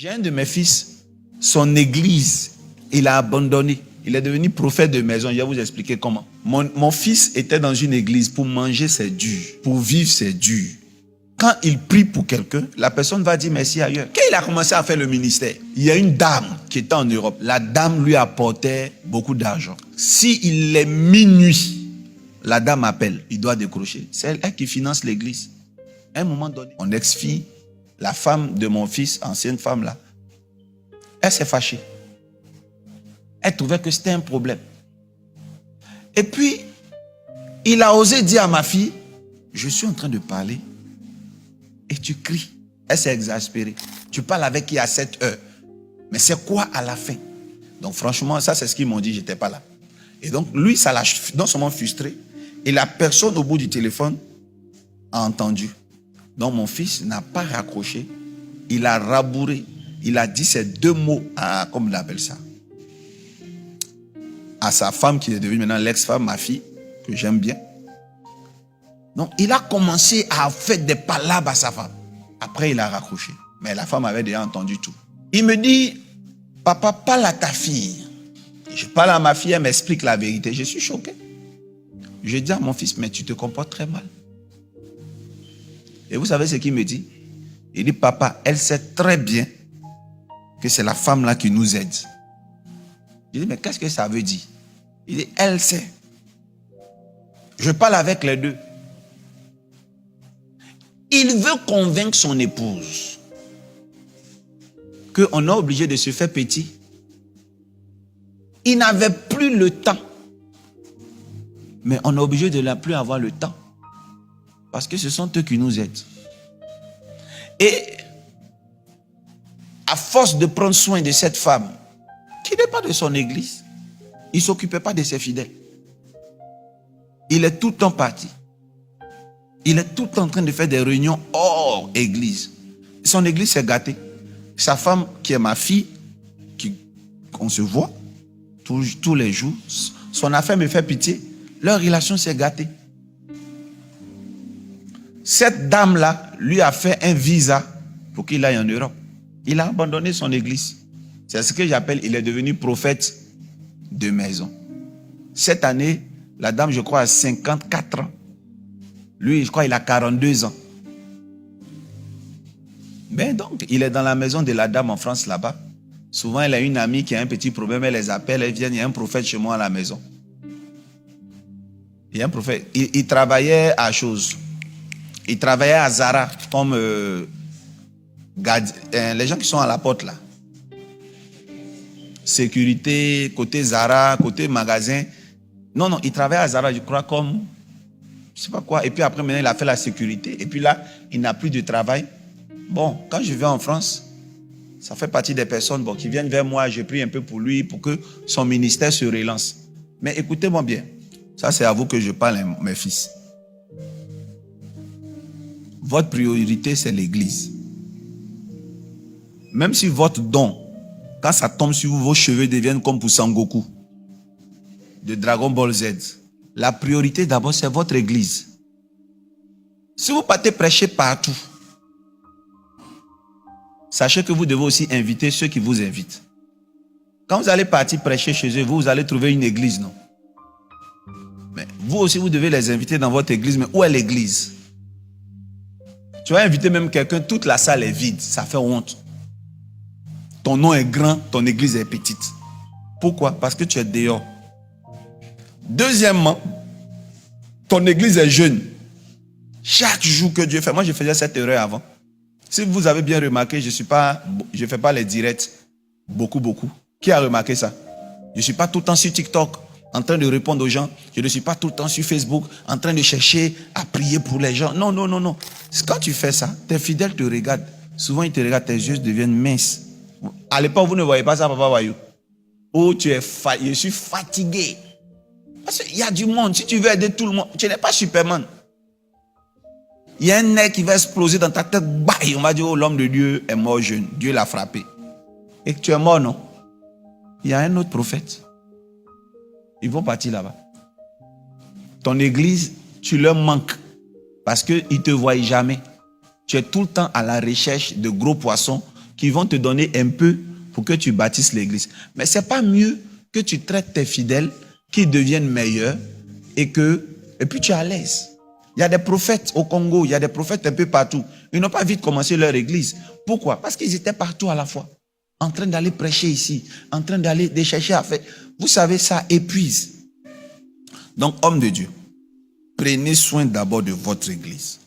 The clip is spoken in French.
J'ai un de mes fils, son église, il a abandonné. Il est devenu prophète de maison. Je vais vous expliquer comment. Mon fils était dans une église. Pour manger, c'est dur. Pour vivre, c'est dur. Quand il prie pour quelqu'un, la personne va dire merci ailleurs. Quand il a commencé à faire le ministère, il y a une dame qui était en Europe. La dame lui apportait beaucoup d'argent. S'il est minuit, la dame appelle. Il doit décrocher. C'est elle qui finance l'église. À un moment donné, mon ex-fille, la femme de mon fils, ancienne femme là, elle s'est fâchée. Elle trouvait que c'était un problème. Et puis, il a osé dire à ma fille, je suis en train de parler et tu cries. Elle s'est exaspérée. Tu parles avec qui à 7 heures? Mais c'est quoi à la fin? Donc franchement, ça c'est ce qu'ils m'ont dit, j'étais pas là. Et donc lui, ça l'a non seulement frustré, et la personne au bout du téléphone a entendu. Donc mon fils n'a pas raccroché, il a rabouré, il a dit ces deux mots, comme il appelle ça, à sa femme qui est devenue maintenant l'ex-femme, ma fille, que j'aime bien. Donc il a commencé à faire des palabres à sa femme. Après il a raccroché, mais la femme avait déjà entendu tout. Il me dit, papa, parle à ta fille. Je parle à ma fille, elle m'explique la vérité. Je suis choqué. Je dis à mon fils, mais tu te comportes très mal. Et vous savez ce qu'il me dit? Il dit, papa, elle sait très bien que c'est la femme là qui nous aide. Je dis, mais qu'est-ce que ça veut dire? Il dit, elle sait. Je parle avec les deux. Il veut convaincre son épouse qu'on est obligé de se faire petit. Il n'avait plus le temps. Mais on est obligé de ne plus avoir le temps. Parce que ce sont eux qui nous aident. Et à force de prendre soin de cette femme, qui n'est pas de son église, il ne s'occupait pas de ses fidèles. Il est tout le temps parti. Il est tout le temps en train de faire des réunions hors église. Son église s'est gâtée. Sa femme, qui est ma fille, on se voit tous les jours, son affaire me fait pitié. Leur relation s'est gâtée. Cette dame-là lui a fait un visa pour qu'il aille en Europe. Il a abandonné son église. C'est ce que j'appelle, il est devenu prophète de maison. Cette année, la dame, je crois, a 54 ans. Lui, je crois, il a 42 ans. Mais donc, il est dans la maison de la dame en France, là-bas. Souvent, elle a une amie qui a un petit problème, elle les appelle, elles viennent, il y a un prophète chez moi à la maison. Il y a un prophète. Il travaillait à chose. Il travaillait à Zara, comme les gens qui sont à la porte, là. Sécurité, côté Zara, côté magasin. Non, il travaillait à Zara, je crois, comme... je sais pas quoi. Et puis après, maintenant, il a fait la sécurité. Et puis là, il n'a plus de travail. Bon, quand je vais en France, ça fait partie des personnes qui viennent vers moi. Je prie un peu pour lui, pour que son ministère se relance. Mais écoutez-moi bien. Ça, c'est à vous que je parle, mes fils. Votre priorité, c'est l'église. Même si votre don, quand ça tombe sur vous, vos cheveux deviennent comme pour Sangoku, de Dragon Ball Z. La priorité d'abord, c'est votre église. Si vous partez prêcher partout, sachez que vous devez aussi inviter ceux qui vous invitent. Quand vous allez partir prêcher chez eux, vous allez trouver une église, non? Mais vous aussi, vous devez les inviter dans votre église. Mais où est l'église? Tu vas inviter même quelqu'un, toute la salle est vide. Ça fait honte. Ton nom est grand, ton église est petite. Pourquoi? Parce que tu es dehors. Deuxièmement, ton église est jeune. Chaque jour que Dieu fait, moi je faisais cette erreur avant. Si vous avez bien remarqué, je ne fais pas les directs beaucoup. Qui a remarqué ça? Je ne suis pas tout le temps sur TikTok en train de répondre aux gens. Je ne suis pas tout le temps sur Facebook en train de chercher à prier pour les gens. Non. Quand tu fais ça, tes fidèles te regardent. Souvent ils te regardent, tes yeux deviennent minces. À l'époque, vous ne voyez pas ça, Papa Wayou. Oh, je suis fatigué. Parce qu'il y a du monde. Si tu veux aider tout le monde, tu n'es pas Superman. Il y a un nez qui va exploser dans ta tête. Bah, on va dire, oh, l'homme de Dieu est mort jeune. Dieu l'a frappé. Et que tu es mort, non? Il y a un autre prophète. Ils vont partir là-bas. Ton église, tu leur manques. Parce qu'ils ne te voient jamais. Tu es tout le temps à la recherche de gros poissons. qui vont te donner un peu pour que tu bâtisses l'église. Mais c'est pas mieux que tu traites tes fidèles, qu'ils deviennent meilleurs et puis tu es à l'aise. Il y a des prophètes au Congo, il y a des prophètes un peu partout. Ils n'ont pas vite commencé leur église. Pourquoi? Parce qu'ils étaient partout à la fois. En train d'aller prêcher ici, en train d'aller chercher à faire. Vous savez, ça épuise. Donc, homme de Dieu, prenez soin d'abord de votre église.